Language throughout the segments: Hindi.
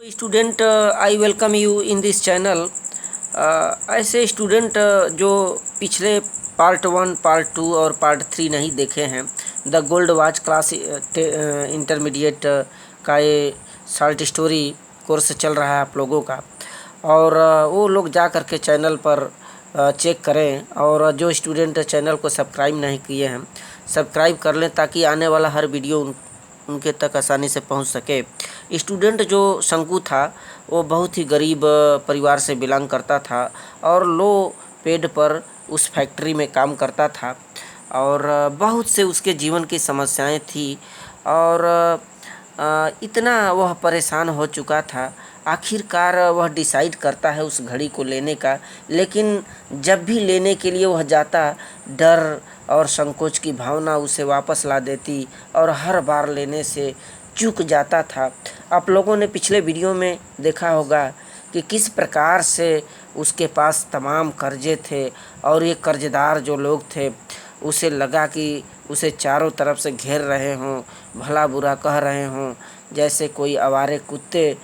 Student, I welcome you in this channel. ऐसे स्टूडेंट जो पिछले पार्ट 1, पार्ट 2 और पार्ट 3 नहीं देखे हैं, the gold watch class intermediate का ये शॉर्ट स्टोरी कोर्स चल रहा है आप लोगों का। और वो लोग जा कर के चैनल पर चेक करें, और जो स्टूडेंट चैनल को सब्सक्राइब नहीं किए हैं सब्सक्राइब कर लें, ताकि आने वाला हर वीडियो उनके तक आसानी से पहुंच सके। स्टूडेंट जो शंकु था वो बहुत ही गरीब परिवार से बिलोंग करता था और लो पेड पर उस फैक्ट्री में काम करता था, और बहुत से उसके जीवन की समस्याएं थी। और इतना वह परेशान हो चुका था। आखिरकार वह डिसाइड करता है उस घड़ी को लेने का, लेकिन जब भी लेने के लिए वह जाता, डर और संकोच की भावना उसे वापस ला देती और हर बार लेने से चूक जाता था। आप लोगों ने पिछले वीडियो में देखा होगा कि किस प्रकार से उसके पास तमाम कर्जे थे, और ये कर्जदार जो लोग थे उसे लगा कि उसे चारों तरफ से घेर रहे हों, भला बुरा कह रहे हों, जैसे कोई आवारे कुत्ते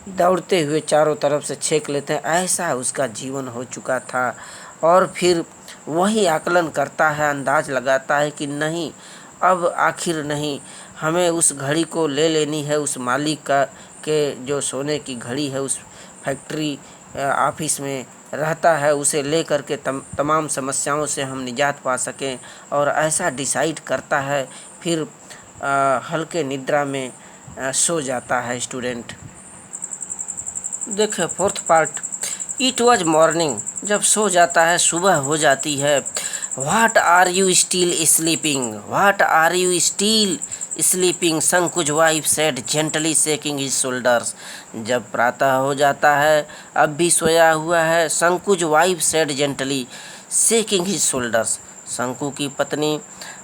दौड़ते हुए चारों तरफ से छेक लेते हैं। ऐसा उसका जीवन हो चुका था। और फिर वही आकलन करता है, अंदाज लगाता है कि नहीं, अब आखिर नहीं, हमें उस घड़ी को ले लेनी है। उस मालिक का के जो सोने की घड़ी है उस फैक्ट्री ऑफिस में रहता है, उसे ले कर के तमाम समस्याओं से हम निजात पा सकें। और ऐसा डिसाइड करता है, फिर हल्के निद्रा में सो जाता है स्टूडेंट। देखिए fourth part. It was morning. जब सो जाता है सुबह हो जाती है। What are you still sleeping, what are you still sleeping, संकुच wife said gently shaking his shoulders. जब प्रातः हो जाता है अब भी सोया हुआ है, संकुच wife said gently shaking his shoulders. Shanku की पत्नी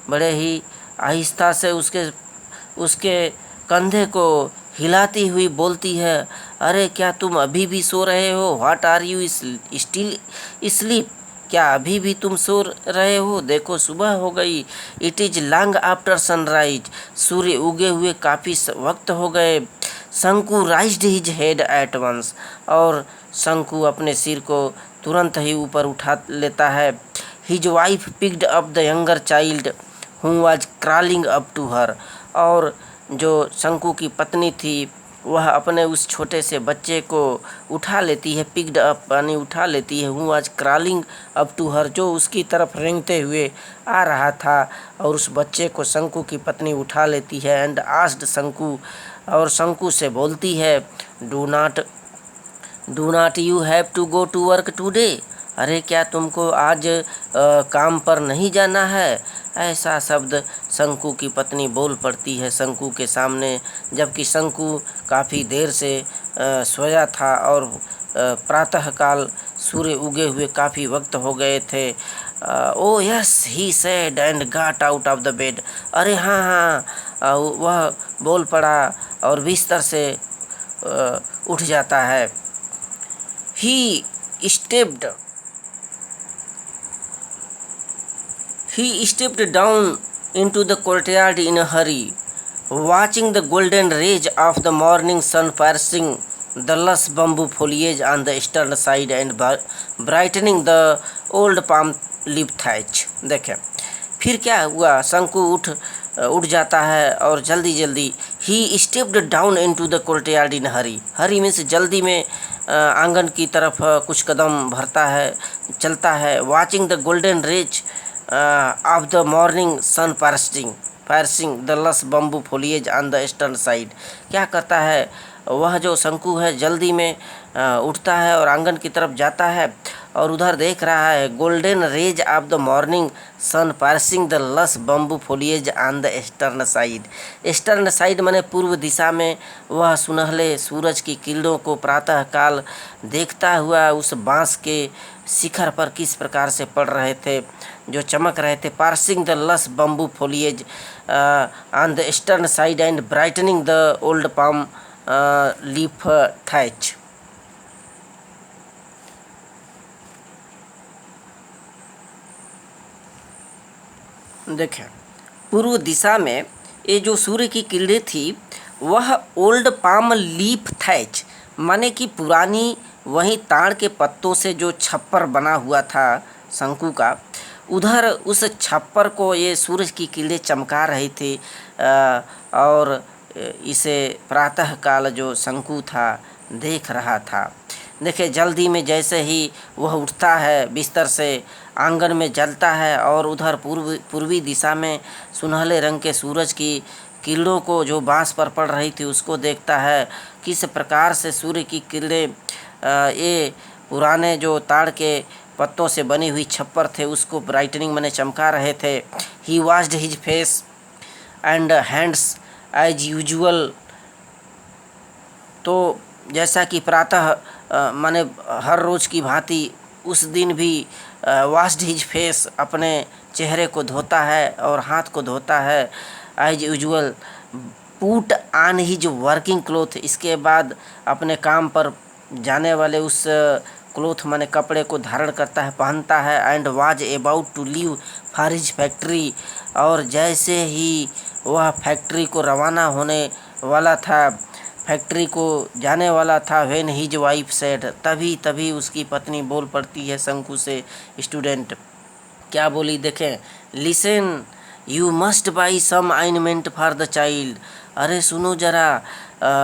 बड़े ही आहिस्ता से उसके कंधे को हिलाती हुई बोलती है, अरे क्या तुम अभी भी सो रहे हो? What are you still sleep, क्या अभी भी तुम सो रहे हो? देखो सुबह हो गई। It is long after sunrise, सूर्य उगे हुए काफ़ी वक्त हो गए। Shanku raised his head at once, और शंकु अपने सिर को तुरंत ही ऊपर उठा लेता है। His wife picked up the younger child who was crawling up to her, और जो शंकु की पत्नी थी वह अपने उस छोटे से बच्चे को उठा लेती है, पिक्ड अप यानी उठा लेती है, who was crawling up to her, जो उसकी तरफ रेंगते हुए आ रहा था, और उस बच्चे को शंकु की पत्नी उठा लेती है। एंड आस्क्ड शंकु, और शंकु से बोलती है, do not you have to go to work today, अरे क्या तुमको आज काम पर नहीं जाना है? ऐसा शब्द शंकु की पत्नी बोल पड़ती है शंकु के सामने, जबकि शंकु काफ़ी देर से सोया था और प्रातःकाल सूर्य उगे हुए काफ़ी वक्त हो गए थे। ओ yes he said and got out of the bed, अरे हाँ हाँ, वह बोल पड़ा और बिस्तर से उठ जाता है। ही stepped He stepped down into the courtyard in a hurry, watching the golden rays of the morning sun piercing the lush bamboo foliage on the eastern side and brightening the old palm leaf thatch। देखें फिर क्या हुआ, शंकु उठ जाता है और जल्दी जल्दी ही stepped down into the courtyard in Hari, Hari means जल्दी में आंगन की तरफ कुछ कदम भरता है, चलता है। Watching the golden rays of the morning sun piercing the lush bamboo foliage on the eastern side, क्या करता है वह जो शंकु है, जल्दी में उठता है और आंगन की तरफ जाता है, और उधर देख रहा है golden rays of the morning sun piercing the lush bamboo foliage on the eastern side. Eastern side माने पूर्व दिशा में वह सुनहले सूरज की किरणों को प्रातःकाल देखता हुआ उस बांस के शिखर पर किस प्रकार से पड़ रहे थे, जो चमक रहे थे। Parsing the lush bamboo foliage on the eastern side and brightening the old palm leaf thatch. देखें पूर्व दिशा में ये जो सूर्य की किरणें थी वह ओल्ड पाम लीफ थैच, माने कि पुरानी वही ताड़ के पत्तों से जो छप्पर बना हुआ था शंकु का, उधर उस छप्पर को ये सूरज की किरणें चमका रही थी। और इसे प्रातः काल जो शंकु था देख रहा था। देखिए, जल्दी में जैसे ही वह उठता है बिस्तर से, आंगन में जलता है और उधर पूर्वी दिशा में सुनहले रंग के सूरज की किरणों को जो बांस पर पड़ रही थी उसको देखता है। किस प्रकार से सूर्य की किरणें ये पुराने जो ताड़ के पत्तों से बनी हुई छप्पर थे उसको ब्राइटनिंग मैंने चमका रहे थे। He washed his face and hands as usual. तो जैसा कि प्रातः माने हर रोज़ की भांति उस दिन भी वॉश्ड हिज फेस, अपने चेहरे को धोता है और हाथ को धोता है as usual. Put on his working cloth, इसके बाद अपने काम पर जाने वाले उस क्लोथ माने कपड़े को धारण करता है, पहनता है। And was about to leave for his factory, और जैसे ही वह फैक्ट्री को रवाना होने वाला था, फैक्ट्री को जाने वाला था, व्हेन हिज वाइफ सेड, तभी उसकी पत्नी बोल पड़ती है शंकु से। स्टूडेंट क्या बोली देखें, listen you must buy some ointment for the child. अरे सुनो जरा,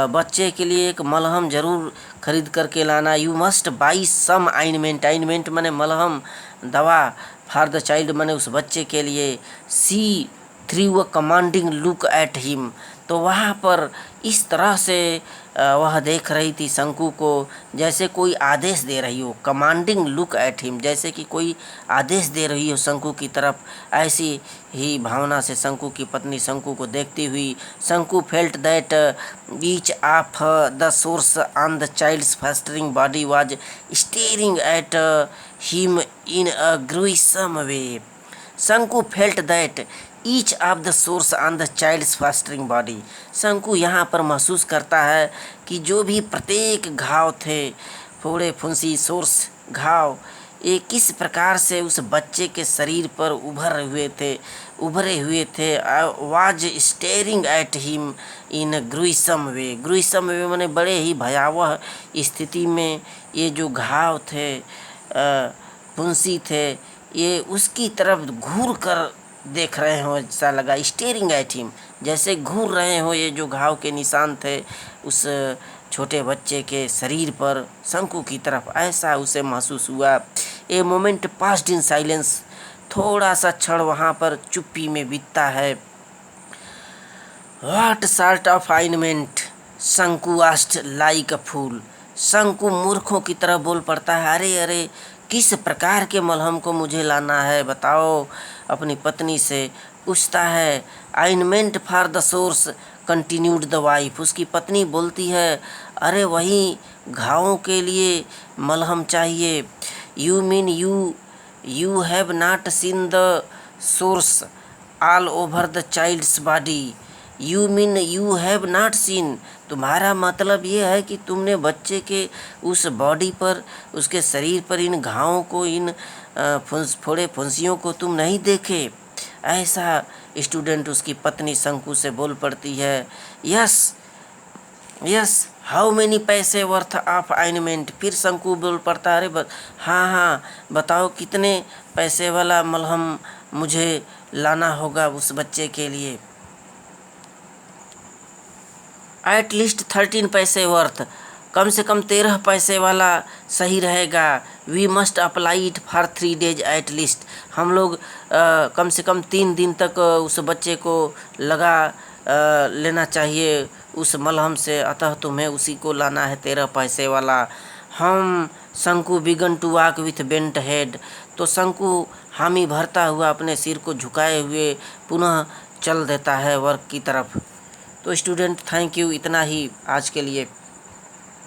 बच्चे के लिए एक मलहम ज़रूर खरीद करके लाना। You must buy some ointment, ointment माने मलहम, दवा, फॉर द चाइल्ड माने उस बच्चे के लिए। She threw a commanding look at him, तो वहाँ पर इस तरह से वह देख रही थी शंकु को जैसे कोई आदेश दे रही हो। कमांडिंग लुक एट हिम, जैसे कि कोई आदेश दे रही हो शंकु की तरफ, ऐसी ही भावना से शंकु की पत्नी शंकु को देखती हुई। Shanku felt that each of the sores on the child's festering body was staring at him in a gruesome way. Shanku felt that each of the sores on the child's festering body, Shanku यहाँ पर महसूस करता है कि जो भी प्रत्येक घाव थे, फोड़े फुंसी, सोर्स, घाव, ये किस प्रकार से उस बच्चे के शरीर पर उभरे हुए थे। Was staring at him in gruesome way, gruesome way माने बड़े ही भयावह स्थिति में ये जो घाव थे, फुंसी थे, ये उसकी तरफ घूर कर देख रहे हो, ऐसा लगा। स्टेरिंग एट हिम, जैसे घूर रहे हो ये जो घाव के निशान थे उस छोटे बच्चे के शरीर पर शंकु की तरफ, ऐसा उसे महसूस हुआ। A moment passed in silence, थोड़ा सा क्षण वहाँ पर चुप्पी में बीतता है। व्हाट सॉर्ट ऑफ ऑइंटमेंट, शंकु आस्क्ड लाइक अ फूल, शंकु मूर्खों की तरह बोल पड़ता है, अरे अरे किस प्रकार के मलहम को मुझे लाना है बताओ, अपनी पत्नी से पूछता है। Ointment for the source continued the wife, उसकी पत्नी बोलती है, अरे वही घावों के लिए मलहम चाहिए। You mean you have not seen the sores all over the child's body, you mean you have not seen, तुम्हारा मतलब ये है कि तुमने बच्चे के उस बॉडी पर, उसके शरीर पर इन घावों को, इन फोड़े फुंसियों को तुम नहीं देखे। ऐसा स्टूडेंट उसकी पत्नी शंकु से बोल पड़ती है। यस हाउ मेनी पैसे वर्थ ऑफ ऑइंटमेंट, फिर शंकु बोल पड़ता है, अरे हाँ बताओ कितने पैसे वाला मलहम मुझे लाना होगा उस बच्चे के लिए। एट लीस्ट 13 पैसे वर्थ, कम से कम 13 पैसे वाला सही रहेगा। We must apply it for 3 days at least, हम लोग कम से कम 3 दिन तक उस बच्चे को लगा लेना चाहिए उस मलहम से, अतः तुम्हें उसी को लाना है 13 पैसे वाला। हम Shanku began to walk with bent head, तो शंकु हामी भरता हुआ अपने सिर को झुकाए हुए पुनः चल देता है वर्क की तरफ। तो स्टूडेंट थैंक यू, इतना ही आज के लिए।